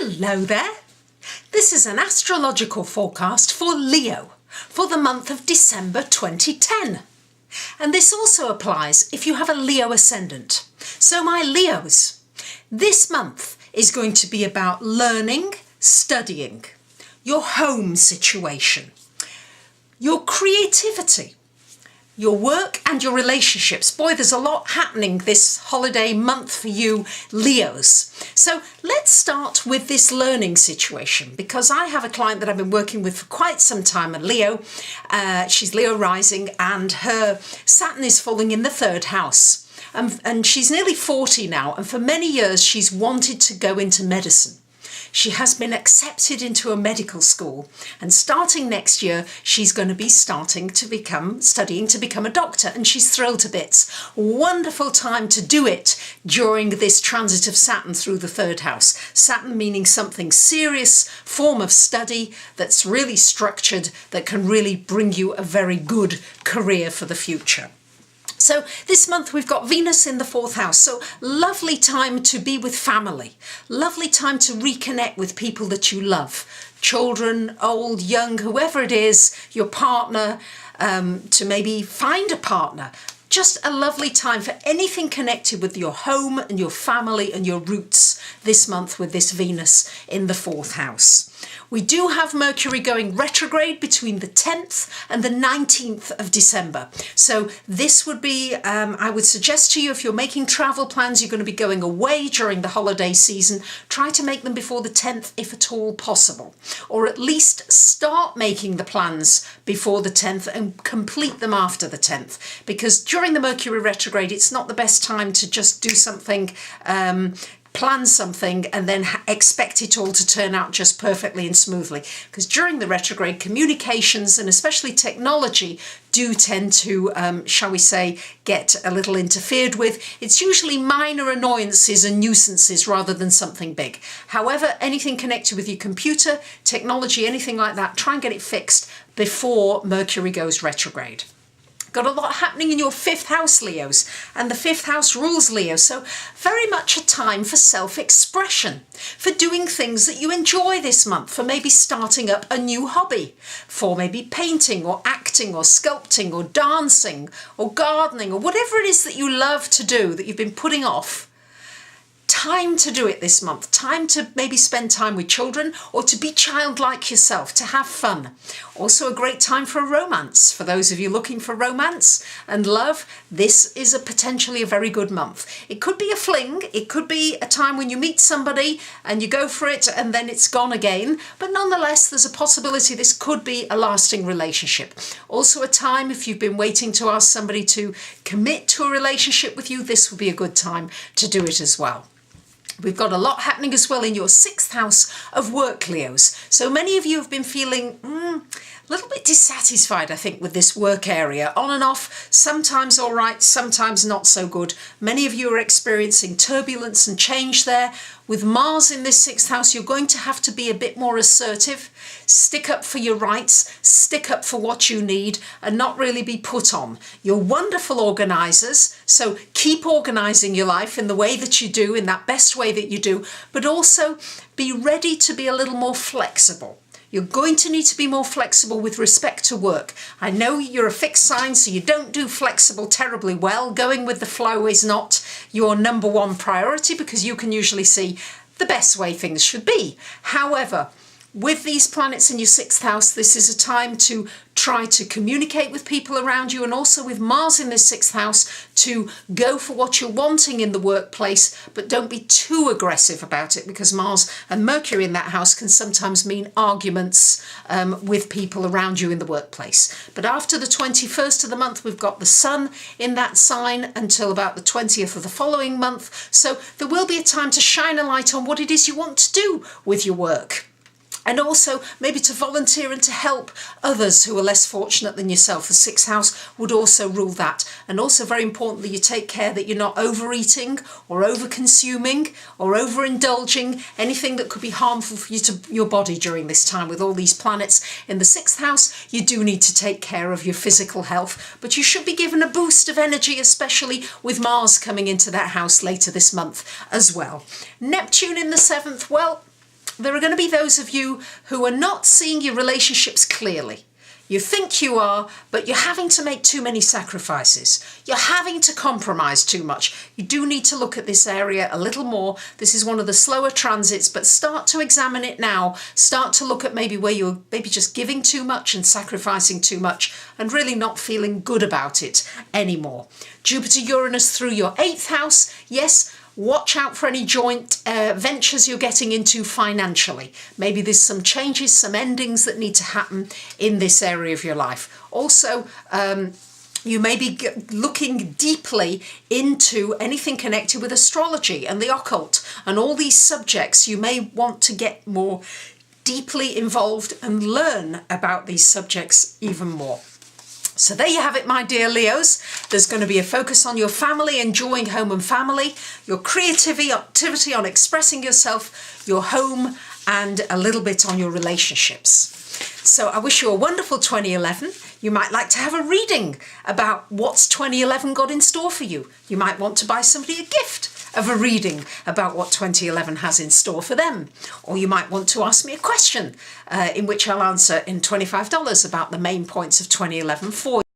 Hello there. This is an astrological forecast for Leo for the month of December 2010. And this also applies if you have a Leo ascendant. So my Leos, this month is going to be about learning, studying, your home situation, your creativity, your work and your relationships. Boy, there's a lot happening this holiday month for you Leos. So let's start with this learning situation, because I have a client that I've been working with for quite some time, a Leo. She's Leo rising and her Saturn is falling in the third house. And she's nearly 40 now, and for many years she's wanted to go into medicine. She has been accepted into a medical school, and starting next year she's going to be studying to become a doctor, and she's thrilled to bits. Wonderful time to do it during this transit of Saturn through the third house. Saturn meaning something serious, form of study that's really structured, that can really bring you a very good career for the future. So this month we've got Venus in the fourth house, so lovely time to be with family, lovely time to reconnect with people that you love, children, old, young, whoever it is, your partner, to maybe find a partner. Just a lovely time for anything connected with your home and your family and your roots this month with this Venus in the fourth house. We do have Mercury going retrograde between the 10th and the 19th of December. So this would be, I would suggest to you, if you're making travel plans, you're going to be going away during the holiday season, try to make them before the 10th if at all possible. Or at least start making the plans before the 10th and complete them after the 10th. Because during the Mercury retrograde, it's not the best time to just do something, plan something and then expect it all to turn out just perfectly and smoothly. Because during the retrograde, communications and especially technology do tend to, shall we say, get a little interfered with. It's usually minor annoyances and nuisances rather than something big. However, anything connected with your computer, technology, anything like that, try and get it fixed before Mercury goes retrograde. Got a lot happening in your fifth house, Leos, and the fifth house rules Leo, so very much a time for self-expression, for doing things that you enjoy this month, for maybe starting up a new hobby, for maybe painting or acting or sculpting or dancing or gardening or whatever it is that you love to do that you've been putting off. Time to do it this month, time to maybe spend time with children or to be childlike yourself, to have fun. Also a great time for a romance. For those of you looking for romance and love, this is potentially a very good month. It could be a fling, it could be a time when you meet somebody and you go for it and then it's gone again, but nonetheless there's a possibility this could be a lasting relationship. Also a time, if you've been waiting to ask somebody to commit to a relationship with you, this would be a good time to do it as well. We've got a lot happening as well in your sixth house of work, Leos. So many of you have been feeling a little bit dissatisfied, I think, with this work area. On and off, sometimes all right, sometimes not so good. Many of you are experiencing turbulence and change there. With Mars in this sixth house, you're going to have to be a bit more assertive, stick up for your rights, stick up for what you need, and not really be put on. You're wonderful organisers, so keep organising your life in the way that you do, in that best way that you do, but also be ready to be a little more flexible. You're going to need to be more flexible with respect to work. I know you're a fixed sign, so you don't do flexible terribly well. Going with the flow is not your number one priority because you can usually see the best way things should be. However, with these planets in your sixth house, this is a time to try to communicate with people around you, and also with Mars in this sixth house to go for what you're wanting in the workplace, but don't be too aggressive about it, because Mars and Mercury in that house can sometimes mean arguments with people around you in the workplace. But after the 21st of the month, we've got the Sun in that sign until about the 20th of the following month. So there will be a time to shine a light on what it is you want to do with your work. And also maybe to volunteer and to help others who are less fortunate than yourself. The sixth house would also rule that. And also very important that you take care that you're not overeating or over-consuming or overindulging, anything that could be harmful for you to your body during this time. With all these planets in the sixth house, you do need to take care of your physical health, but you should be given a boost of energy, especially with Mars coming into that house later this month as well. Neptune in the seventh, well, There are going to be those of you who are not seeing your relationships clearly. You think you are, but you're having to make too many sacrifices. You're having to compromise too much. You do need to look at this area a little more. This is one of the slower transits, but start to examine it now. Start to look at maybe where you're maybe just giving too much and sacrificing too much and really not feeling good about it anymore. Jupiter-Uranus through your 8th house. Yes, watch out for any joint ventures you're getting into financially. Maybe there's some changes, some endings that need to happen in this area of your life. Also, you may be looking deeply into anything connected with astrology and the occult and all these subjects. You may want to get more deeply involved and learn about these subjects even more. So there you have it, my dear Leos. There's going to be a focus on your family, enjoying home and family, your creativity, activity on expressing yourself, your home, and a little bit on your relationships. So I wish you a wonderful 2011. You might like to have a reading about what's 2011 got in store for you. You might want to buy somebody a gift of a reading about what 2011 has in store for them. Or you might want to ask me a question in which I'll answer in $25 about the main points of 2011 for you.